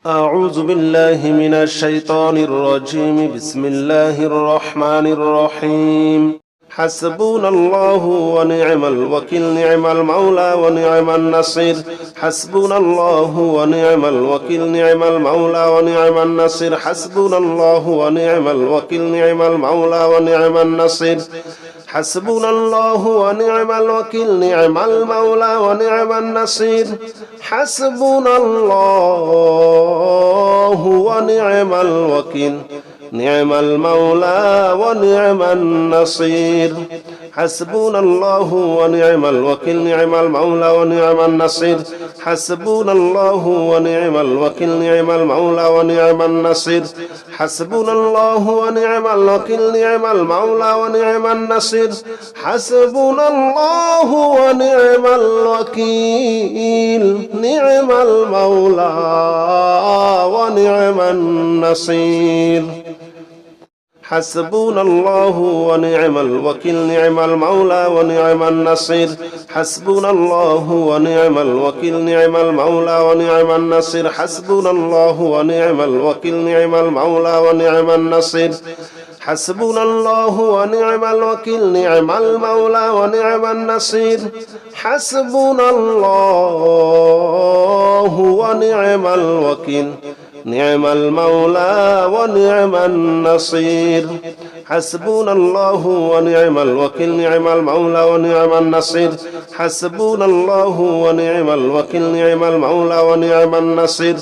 أعوذ بالله من الشيطان الرجيم. بسم الله الرحمن الرحيم. حسبنا الله ونعم الوكيل، نعم المولى ونعم النصير. حسبنا الله ونعم الوكيل، نعم المولى ونعم النصير. حسبنا الله ونعم الوكيل، نعم المولى ونعم النصير. حسبنا الله ونعم الوكيل، نعم المولى ونعم النصير. حسبنا الله ونعم الوكيل، نعم المولى ونعم النصير. حسبنا الله ونعم الوكيل، نعم المولى ونعم النصير. حسبنا الله ونعم الوكيل، نعم المولى ونعم النصير. حسبنا الله ونعم الوكيل، نعم المولى ونعم النصير. حسبنا الله ونعم الوكيل، نعم المولى ونعم النصير. حسبنا الله ونعم الوكيل، نعم المولى ونعم النصير. حسبنا الله ونعم الوكيل، نعم المولى ونعم النصير. حسبنا الله ونعم الوكيل، نعم المولى ونعم النصير. حسبنا الله ونعم الوكيل، نعم المولى ونعم النصير. حسبنا الله ونعم الوكيل، نعم المولى ونعم النصير. حسبنا الله ونعم الوكيل، نعم المولى ونعم النصير. حسبنا الله ونعم الوكيل، نعم المولى ونعم النصير.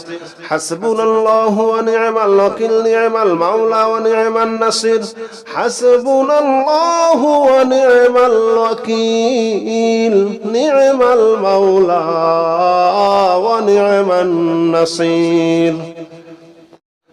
حسبنا الله ونعم الوكيل، نعم المولى ونعم النصير. حسبنا الله ونعم الوكيل، نعم المولى ونعم النصير.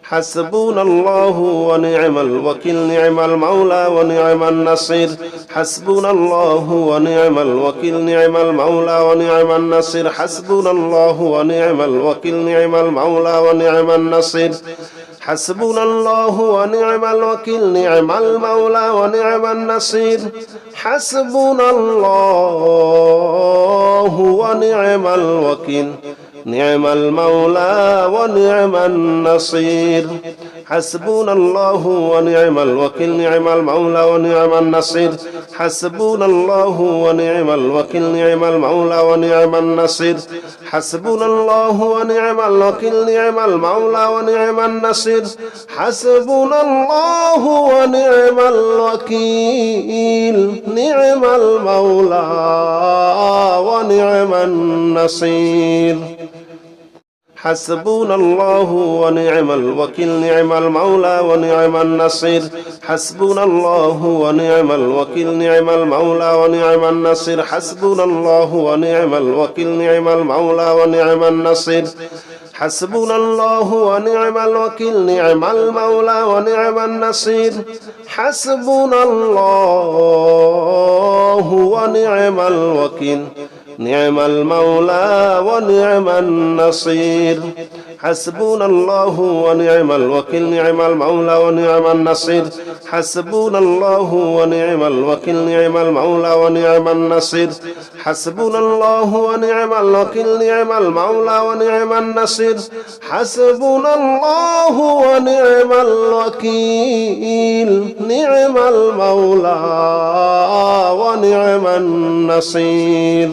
حسبنا الله ونعم الوكيل، نعم المولى ونعم النصير. حسبنا الله ونعم الوكيل، نعم المولى ونعم النصير. حسبنا الله ونعم الوكيل، نعم المولى ونعم النصير. حسبنا الله ونعم الوكيل، نعم المولى ونعم النصير. حسبنا الله ونعم الوكيل، نعم المولى ونعم النصير. حسبنا الله ونعم الوكيل، نعم المولى ونعم النصير. حسبنا الله ونعم الوكيل، نعم المولى ونعم النصير. حسبنا الله ونعم الوكيل، نعم المولى ونعم النصير. حسبنا الله ونعم الوكيل، نعم المولى ونعم النصير. حسبنا الله ونعم الوكيل، نعم المولى ونعم النصير. حسبنا الله ونعم الوكيل، نعم المولى ونعم النصير. حسبنا الله ونعم الوكيل، نعم المولى ونعم النصير. حسبنا الله ونعم الوكيل، نعم المولى ونعم النصير. حسبنا الله ونعم الوكيل، نعم المولى ونعم النصير. حسبنا الله ونعم الوكيل، نعم المولى ونعم النصير. حسبنا الله ونعم الوكيل، نعم المولى ونعم النصير. حسبنا الله ونعم الوكيل، نعم المولى ونعم النصير. حسبنا الله ونعم الوكيل، نعم المولى ونعم النصير.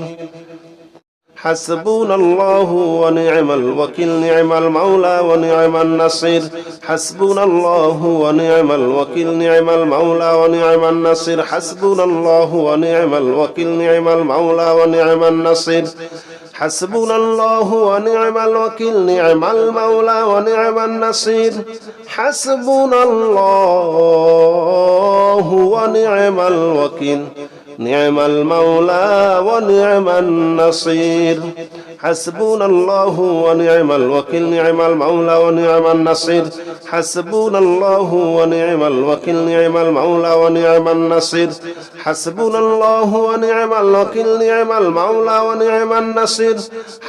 حسبنا الله ونعم الوكيل، نعم المولى ونعم النصير. حسبنا الله ونعم الوكيل، نعم المولى ونعم النصير. حسبنا الله ونعم الوكيل، نعم المولى ونعم النصير. حسبنا الله ونعم الوكيل، نعم المولى ونعم النصير. حسبنا الله ونعم الوكيل، نعم المولى ونعم النصير. حسبنا الله ونعم الوكيل، نعم المولى ونعم النصير. حسبنا الله ونعم الوكيل، نعم المولى ونعم النصير. حسبنا الله ونعم الوكيل، نعم المولى ونعم النصير.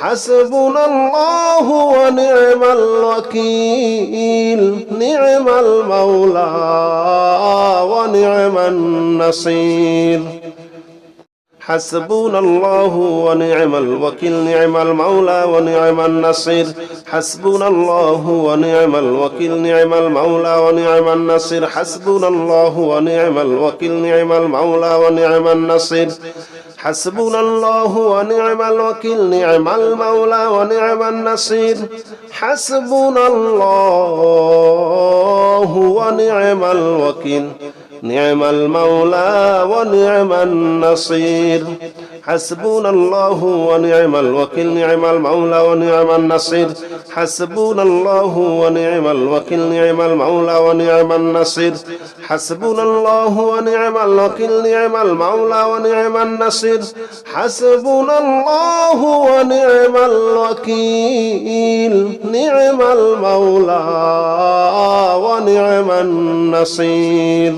حسبنا الله ونعم الوكيل، نعم المولى ونعم النصير. حسبنا الله ونعم الوكيل نعم المولى ونعم النصير حسبنا الله ونعم الوكيل نعم المولى ونعم النصير حسبنا الله ونعم الوكيل نعم المولى ونعم النصير حسبنا الله ونعم الوكيل نعم المولى ونعم النصير حسبنا الله ونعم الوكيل نعم المولى ونعم النصير حسبنا الله ونعم الوكيل نعم المولى ونعم النصير حسبنا الله ونعم الوكيل نعم المولى ونعم النصير حسبنا الله ونعم الوكيل نعم المولى ونعم النصير حسبنا الله ونعم الوكيل نعم المولى ونعم النصير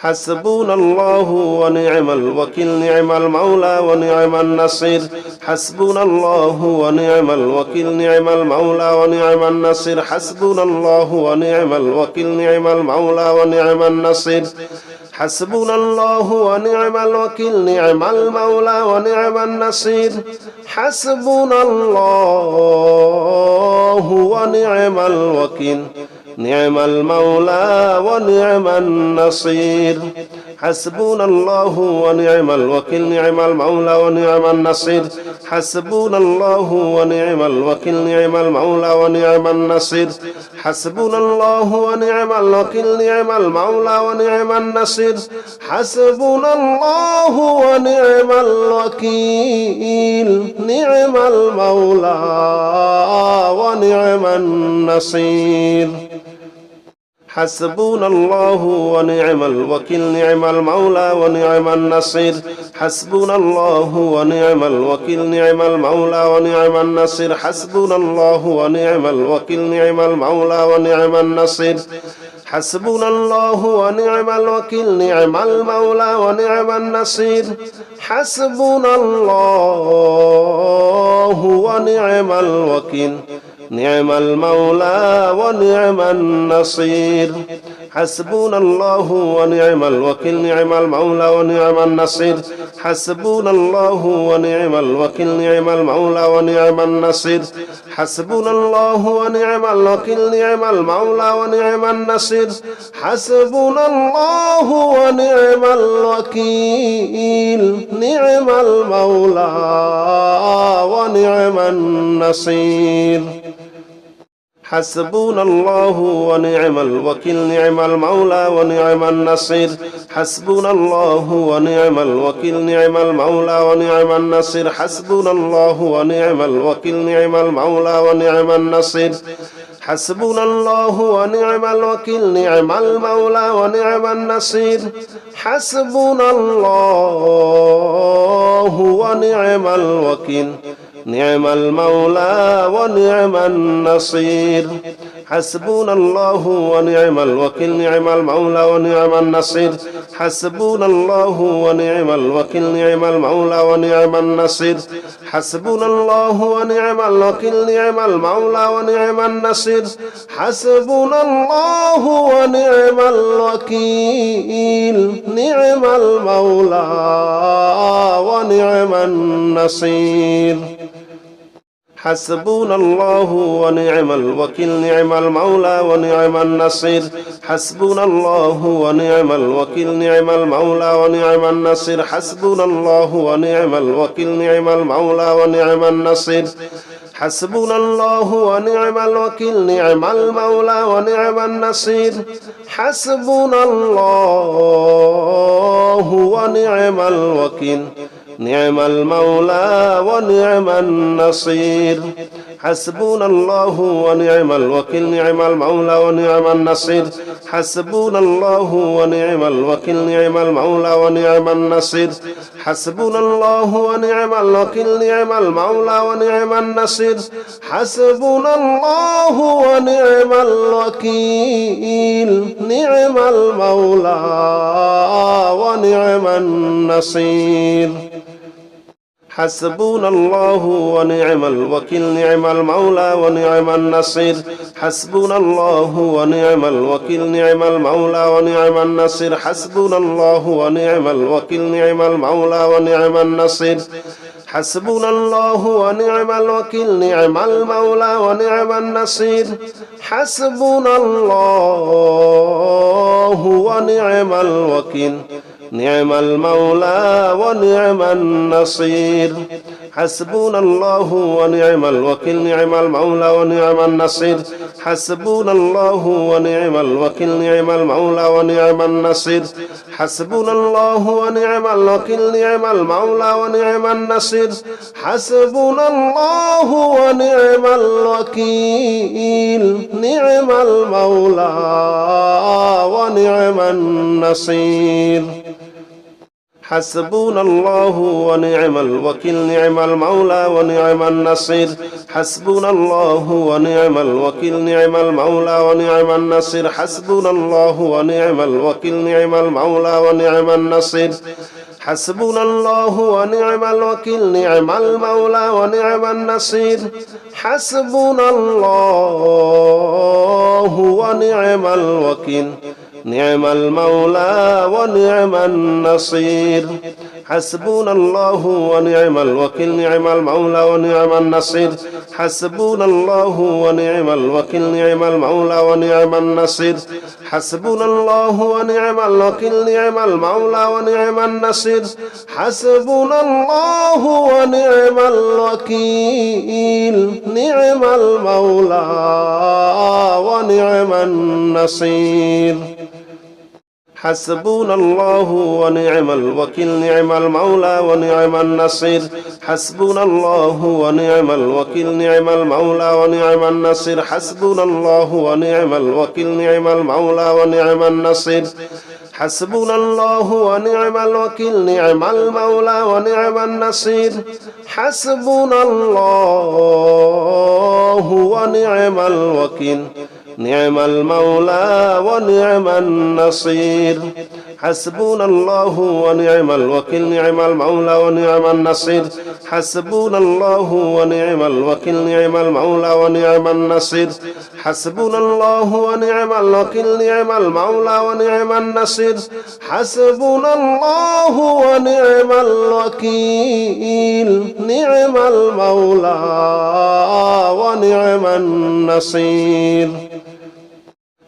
حسبنا الله ونعم الوكيل نعم المولى ونعم النصير حسبنا الله ونعم الوكيل نعم المولى ونعم النصير حسبنا الله ونعم الوكيل نعم المولى ونعم النصير حسبنا الله ونعم الوكيل نعم المولى ونعم النصير حسبنا الله ونعم الوكيل نعم المولى ونعم النصير حسبنا الله ونعم الوكيل نعم المولى ونعم النصير حسبنا الله ونعم الوكيل نعم المولى ونعم النصير حسبنا الله ونعم الوكيل نعم المولى ونعم النصير حسبنا الله ونعم الوكيل نعم المولى ونعم النصير حسبنا الله ونعم الوكيل نعم المولى ونعم النصير حسبنا الله ونعم الوكيل نعم المولى ونعم النصير حسبنا الله ونعم الوكيل نعم المولى ونعم النصير حسبنا الله ونعم الوكيل نعم المولى ونعم النصير حسبنا الله ونعم الوكيل نعم المولى ونعم النصير حسبنا الله ونعم الوكيل نعم المولى ونعم النصير حسبنا الله ونعم الوكيل نعم المولى ونعم النصير حسبنا الله ونعم الوكيل نعم المولى ونعم النصير حسبنا الله ونعم الوكيل نعم المولى ونعم النصير حسبنا الله ونعم الوكيل نعم المولى ونعم النصير حسبنا الله ونعم الوكيل نعم المولى ونعم النصير حسبنا الله ونعم الوكيل نعم المولى ونعم النصير حسبنا الله ونعم الوكيل نعم المولى ونعم النصير حسبنا الله ونعم الوكيل نعم المولى ونعم النصير حسبنا الله ونعم الوكيل نعم المولى ونعم النصير حسبنا الله ونعم الوكيل نعم المولى ونعم النصير حسبنا الله ونعم الوكيل نعم المولى ونعم النصير حسبنا الله ونعم الوكيل نعم المولى ونعم النصير حسبنا الله ونعم الوكيل نعم المولى ونعم النصير حسبنا الله ونعم الوكيل نعم المولى ونعم النصير حسبنا الله ونعم الوكيل نعم المولى ونعم النصير حسبنا الله ونعم الوكيل نعم المولى ونعم النصير حسبنا الله ونعم الوكيل نعم المولى ونعم النصير حسبنا الله ونعم الوكيل نعم المولى ونعم النصير حسبنا الله ونعم الوكيل نعم المولى ونعم النصير حسبنا الله ونعم الوكيل نعم المولى ونعم النصير حسبنا الله ونعم الوكيل نعم المولى ونعم النصير حسبنا الله ونعم الوكيل نعم المولى ونعم النصير حسبنا الله ونعم الوكيل نعم المولى ونعم النصير حسبنا الله ونعم الوكيل نعم المولى ونعم النصير حسبنا الله ونعم الوكيل نعم المولى ونعم النصير حسبنا الله ونعم الوكيل نعم المولى ونعم النصير حسبنا الله ونعم الوكيل نعم المولى ونعم النصير حسبنا الله ونعم الوكيل نعم المولى ونعم النصير حسبنا الله ونعم الوكيل نعم المولى ونعم النصير حسبنا الله ونعم الوكيل نعم المولى ونعم النصير حسبنا الله ونعم الوكيل نعم المولى ونعم النصير حسبنا الله ونعم الوكيل نعم المولى ونعم النصير حسبنا الله ونعم الوكيل نعم المولى ونعم النصير حسبنا الله ونعم الوكيل نعم المولى ونعم النصير حسبنا الله ونعم الوكيل نعم المولى ونعم النصير حسبنا الله ونعم الوكيل نعم المولى ونعم النصير حسبنا الله ونعم الوكيل نعم المولى ونعم النصير حسبنا الله ونعم الوكيل نعم المولى ونعم النصير حسبنا الله ونعم الوكيل نعم المولى ونعم النصير حسبنا الله ونعم الوكيل نعم المولى ونعم النصير حسبنا الله ونعم الوكيل نعم المولى ونعم النصير حسبنا الله ونعم الوكيل نعم المولى ونعم النصير حسبنا الله ونعم الوكيل نعم المولى ونعم النصير حسبنا الله ونعم الوكيل نعم المولى ونعم النصير حسبنا الله ونعم الوكيل نعم المولى ونعم النصير حسبنا الله ونعم الوكيل نعم المولى ونعم النصير حسبنا الله ونعم الوكيل نعم المولى ونعم النصير حسبنا الله ونعم الوكيل نعم المولى ونعم النصير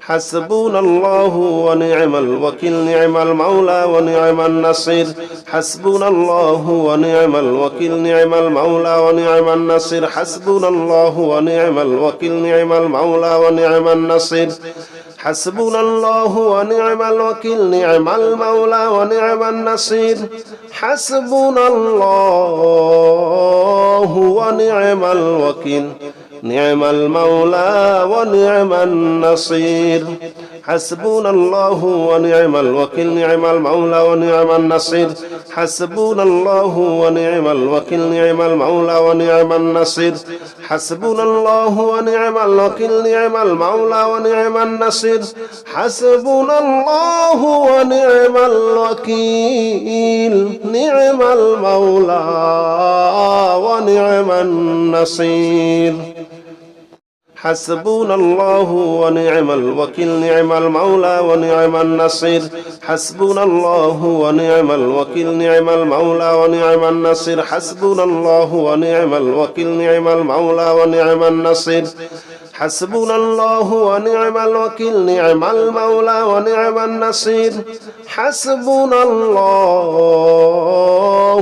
حسبنا الله ونعم الوكيل نعم المولى ونعم النصير حسبنا الله ونعم الوكيل نعم المولى ونعم النصير حسبنا الله ونعم الوكيل نعم المولى ونعم النصير حسبنا الله ونعم الوكيل نعم المولى ونعم النصير حسبنا الله ونعم الوكيل نعم المولى ونعم النصير حسبنا الله ونعم الوكيل نعم المولى ونعم النصير حسبنا الله ونعم الوكيل نعم المولى ونعم النصير حسبنا الله ونعم الوكيل نعم المولى ونعم النصير حسبنا الله ونعم الوكيل نعم المولى ونعم النصير حسبنا الله ونعم الوكيل نعم المولى ونعم النصير حسبنا الله ونعم الوكيل نعم المولى ونعم النصير حسبنا الله ونعم الوكيل نعم المولى ونعم النصير حسبنا الله ونعم الوكيل نعم المولى ونعم النصير حسبنا الله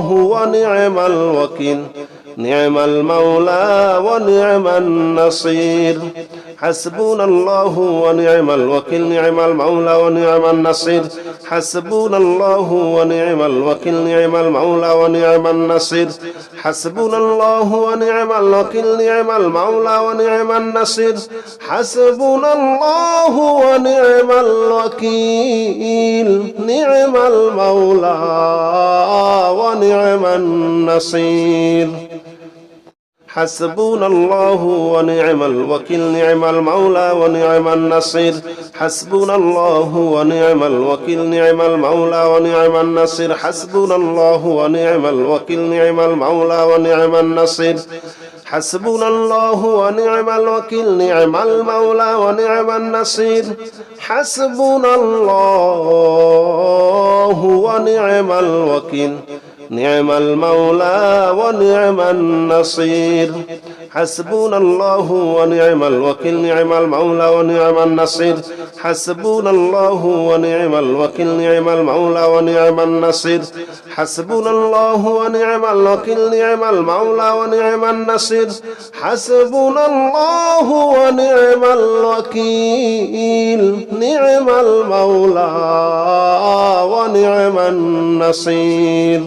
ونعم الوكيل نعم المولى ونعم النصير حسبنا الله ونعم الوكيل نعم المولى ونعم النصير حسبنا الله ونعم الوكيل نعم المولى ونعم النصير حسبنا الله ونعم الوكيل نعم المولى ونعم النصير حسبنا الله ونعم الوكيل نعم المولى ونعم النصير حسبنا الله ونعم الوكيل نعم المولى ونعم النصير حسبنا الله ونعم الوكيل نعم المولى ونعم النصير حسبنا الله ونعم الوكيل نعم المولى ونعم النصير حسبنا الله ونعم الوكيل نعم المولى ونعم النصير حسبنا الله ونعم الوكيل نعم المولى ونعم النصير حسبنا الله ونعم الوكيل نعم المولى ونعم النصير حسبنا الله ونعم الوكيل نعم المولى ونعم النصير حسبنا الله ونعم الوكيل نعم المولى ونعم النصير حسبنا الله ونعم الوكيل نعم المولى ونعم النصير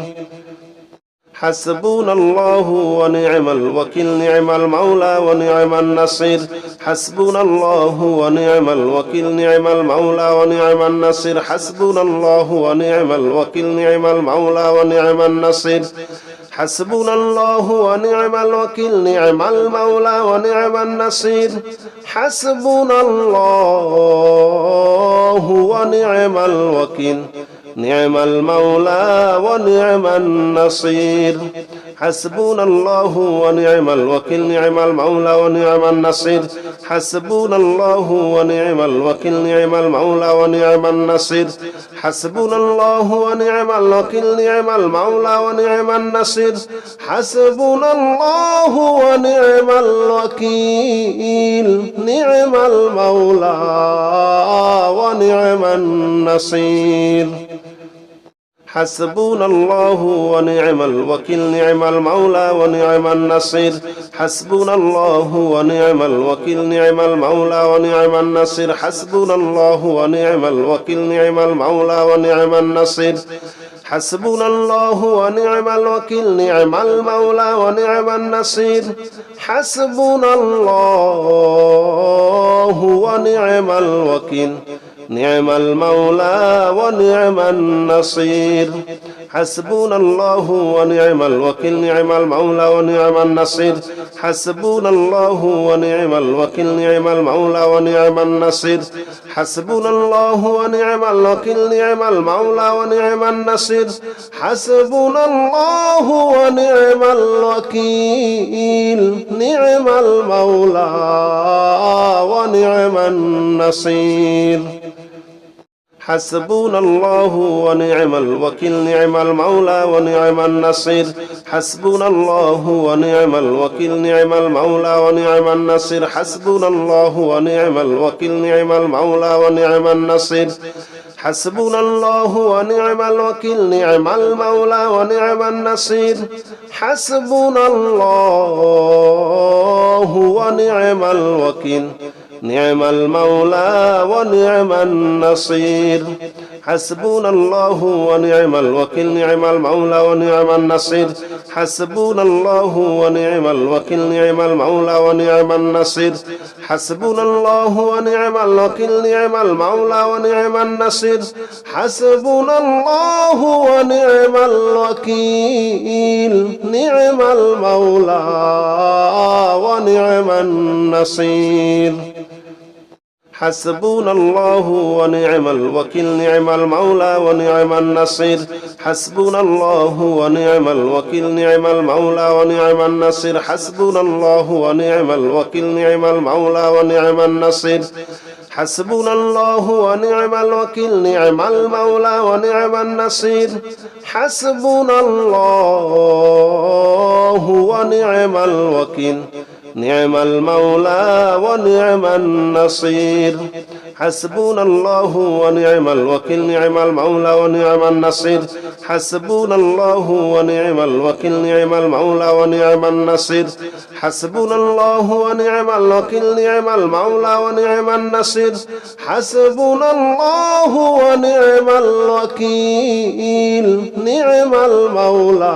حسبنا الله ونعم الوكيل نعم المولى ونعم النصير حسبنا الله ونعم الوكيل نعم المولى ونعم النصير حسبنا الله ونعم الوكيل نعم المولى ونعم النصير حسبنا الله ونعم الوكيل نعم المولى ونعم النصير حسبنا الله ونعم الوكيل نعم المولى ونعم النصير حسبنا الله ونعم الوكيل نعم المولى ونعم النصير حسبنا الله ونعم الوكيل نعم المولى ونعم النصير حسبنا الله ونعم الوكيل نعم المولى ونعم النصير حسبنا الله ونعم الوكيل نعم المولى ونعم النصير حسبنا الله ونعم الوكيل نعم المولى ونعم النصير حسبنا الله ونعم الوكيل نعم المولى ونعم النصير حسبنا الله ونعم الوكيل نعم المولى ونعم النصير حسبنا الله ونعم الوكيل نعم المولى ونعم النصير حسبنا الله ونعم الوكيل نعم المولى ونعم النصير حسبنا الله ونعم الوكيل نعم المولى ونعم النصير حسبنا الله ونعم الوكيل نعم المولى ونعم النصير حسبنا الله ونعم الوكيل نعم المولى ونعم النصير حسبنا الله ونعم الوكيل نعم المولى ونعم النصير حسبنا الله ونعم الوكيل نعم المولى ونعم النصير حسبنا الله ونعم الوكيل نعم المولى ونعم النصير حسبنا الله ونعم الوكيل نعم المولى ونعم النصير حسبنا الله ونعم الوكيل نعم المولى ونعم النصير حسبنا الله ونعم الوكيل نعم المولى ونعم النصير حسبنا الله ونعم الوكيل نعم المولى ونعم النصير حسبنا الله ونعم الوكيل نعم المولى ونعم النصير حسبنا الله ونعم الوكيل نعم المولى ونعم النصير حسبنا الله ونعم الوكيل نعم المولى ونعم النصير حسبنا الله ونعم الوكيل نعم المولى ونعم النصير حسبنا الله ونعم الوكيل نعم المولى ونعم النصير حسبنا الله ونعم الوكيل نعم المولى ونعم النصير حسبنا الله ونعم الوكيل نعم المولى ونعم النصير حسبنا الله ونعم الوكيل نعم المولى ونعم النصير حسبنا الله ونعم الوكيل نعم المولى ونعم النصير حسبنا الله ونعم الوكيل نعم المولى ونعم النصير حسبنا الله ونعم الوكيل نعم المولى ونعم النصير حسبنا الله ونعم الوكيل نعم المولى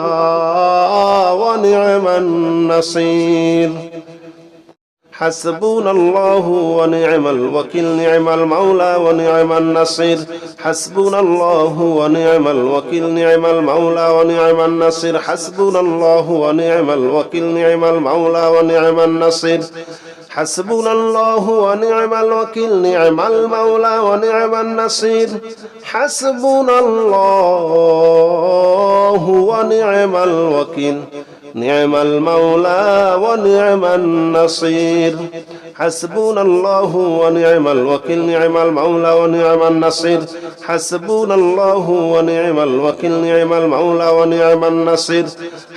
ونعم النصير حسبنا الله ونعم الوكيل نعم المولى ونعم النصير حسبنا الله ونعم الوكيل نعم المولى ونعم النصير حسبنا الله ونعم الوكيل نعم المولى ونعم النصير حسبنا الله ونعم الوكيل نعم المولى ونعم النصير حسبنا الله ونعم الوكيل نعم المولى ونعم النصير حسبنا الله ونعم الوكيل نعم المولى ونعم النصير حسبنا الله ونعم الوكيل نعم المولى ونعم النصير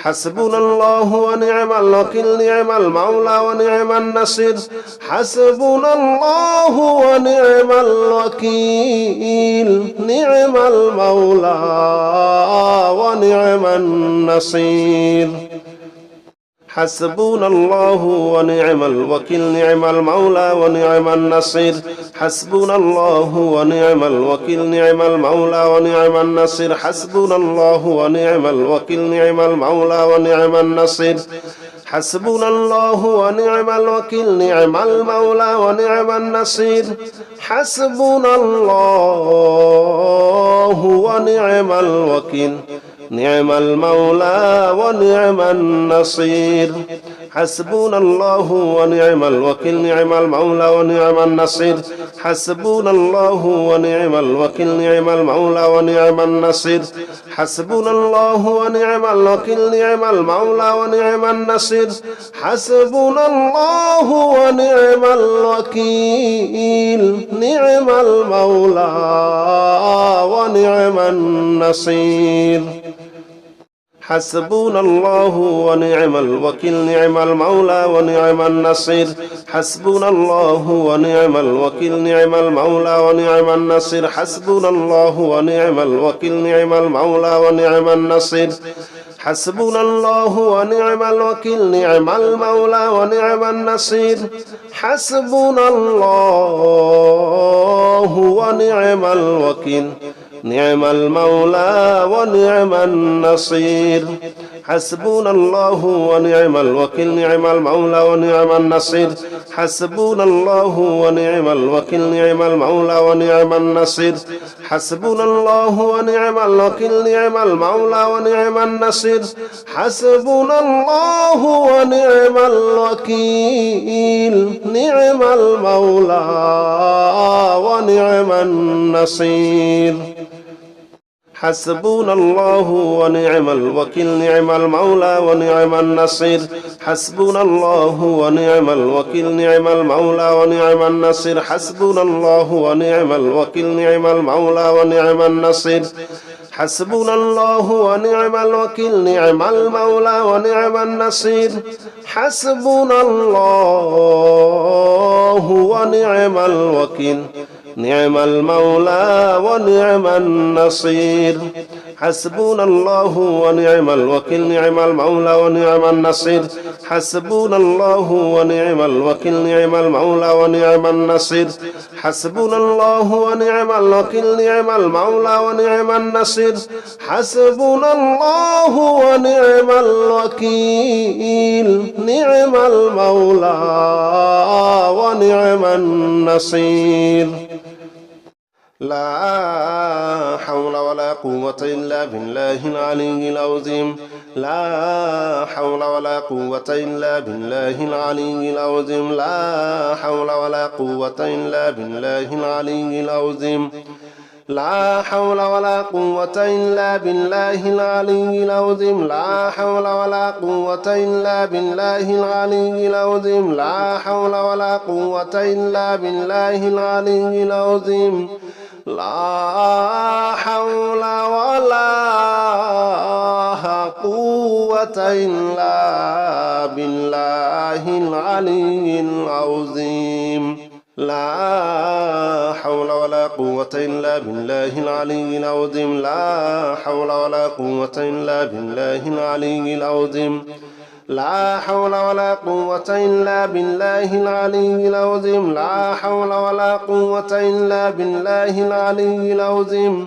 حسبنا الله ونعم الوكيل نعم المولى ونعم النصير حسبنا الله ونعم الوكيل نعم المولى ونعم النصير حسبنا الله ونعم الوكيل نعم المولى ونعم النصير حسبنا الله ونعم الوكيل نعم المولى ونعم النصير حسبنا الله ونعم الوكيل نعم المولى ونعم النصير حسبنا الله ونعم الوكيل نعم المولى ونعم النصير حسبنا الله ونعم الوكيل نعم المولى ونعم النصير حسبنا الله ونعم الوكيل نعم المولى ونعم النصير حسبنا الله ونعم الوكيل نعم المولى ونعم النصير حسبنا الله ونعم الوكيل نعم المولى ونعم النصير حسبنا الله ونعم الوكيل نعم المولى ونعم النصير حسبنا الله ونعم الوكيل نعم المولى ونعم النصير حسبنا الله ونعم الوكيل نعم المولى ونعم النصير حسبنا الله ونعم الوكيل نعم المولى ونعم النصير حسبنا الله ونعم الوكيل نعم المولى ونعم النصير حسبنا الله ونعم الوكيل نعم المولى ونعم النصير حسبنا الله ونعم الوكيل نعم المولى ونعم النصير حسبنا الله ونعم الوكيل نعم المولى ونعم النصير حسبنا الله ونعم الوكيل نعم المولى ونعم النصير حسبنا الله ونعم الوكيل نعم المولى ونعم النصير حسبنا الله ونعم الوكيل نعم المولى ونعم النصير حسبنا الله ونعم الوكيل نعم المولى ونعم النصير حسبنا الله ونعم الوكيل نعم المولى ونعم النصير حسبنا الله ونعم الوكيل نعم المولى ونعم النصير حسبنا الله ونعم الوكيل نعم المولى ونعم النصير حسبنا الله ونعم الوكيل نعم المولى ونعم النصير حسبنا الله ونعم الوكيل نعم المولى ونعم النصير حسبنا الله ونعم الوكيل نعم المولى ونعم النصير حسبنا الله ونعم الوكيل نعم المولى ونعم النصير لا حول ولا قوة إلا بالله العلي العظيم لا حول ولا قوة إلا بالله العلي العظيم لا حول ولا قوة إلا بالله العلي العظيم لا حول ولا قوة إلا بالله العلي العظيم لا حول ولا قوة إلا بالله العلي العظيم لا حول ولا قوة إلا بالله العلي العظيم لا حول ولا قوة إلا بالله العلي العظيم لا حول ولا قوة إلا بالله العلي العظيم لا حول ولا قوة إلا بالله العلي العظيم لا حول ولا قوة إلا بالله العلي العظيم لا حول ولا قوة إلا بالله العلي العظيم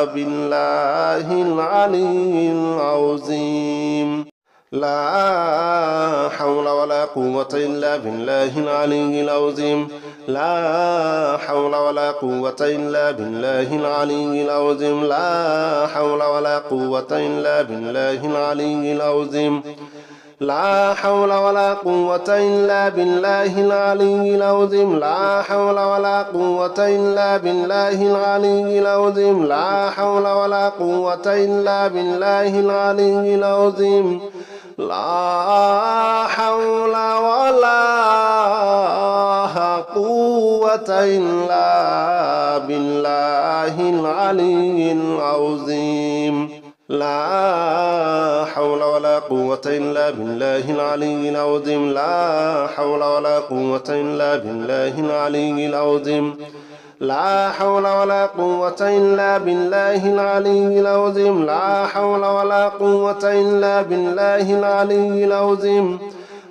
بالله العلي العظيم لا حول ولا قوة إلا بالله العلي العظيم لا حول ولا قوة إلا بالله العلي العظيم لا حول ولا قوة إلا بالله العلي العظيم لا حول ولا قوة إلا بالله العلي العظيم لا حول ولا قوة إلا بالله العلي العظيم لا حول ولا قوة إلا بالله العلي العظيم لا حول ولا قوة إلا بالله العلي العظيم لا حول ولا قوة إلا بالله العلي العظيم لا حول ولا قوة إلا بالله العلي العظيم لا حول ولا قوة إلا بالله العلي العظيم لا حول ولا قوة إلا بالله العلي العظيم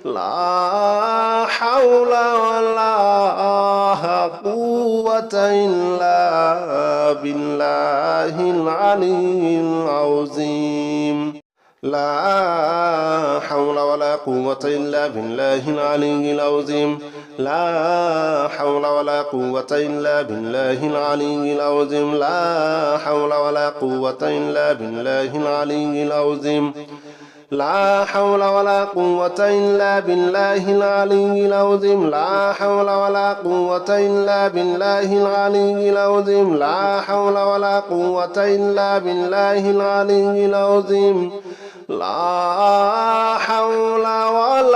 لا حول ولا قوة إلا بالله العلي العظيم لا حول ولا قوة إلا بالله العلي العظيم لا حول ولا قوة إلا بالله العلي العظيم لا حول ولا قوة إلا بالله العلي العظيم لا حول ولا قوة إلا بالله العلي العظيم لا حول ولا قوة إلا بالله العلي العظيم لا حول ولا قوة إلا بالله العلي العظيم لا حول ولا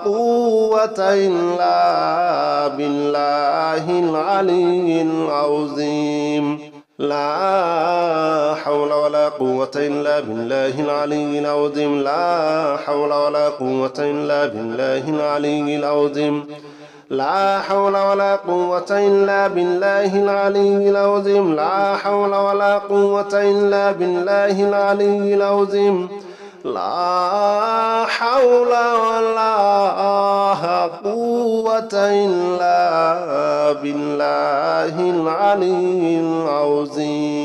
قوة إلا بالله العلي العظيم لا حول ولا قوة إلا بالله العلي العظيم لا حول ولا قوة إلا بالله العلي العظيم لا حول ولا قوة إلا بالله العلي العظيم لا حول ولا قوة إلا بالله العلي العظيم لا حول ولا قوة إلا بالله العلي العظيم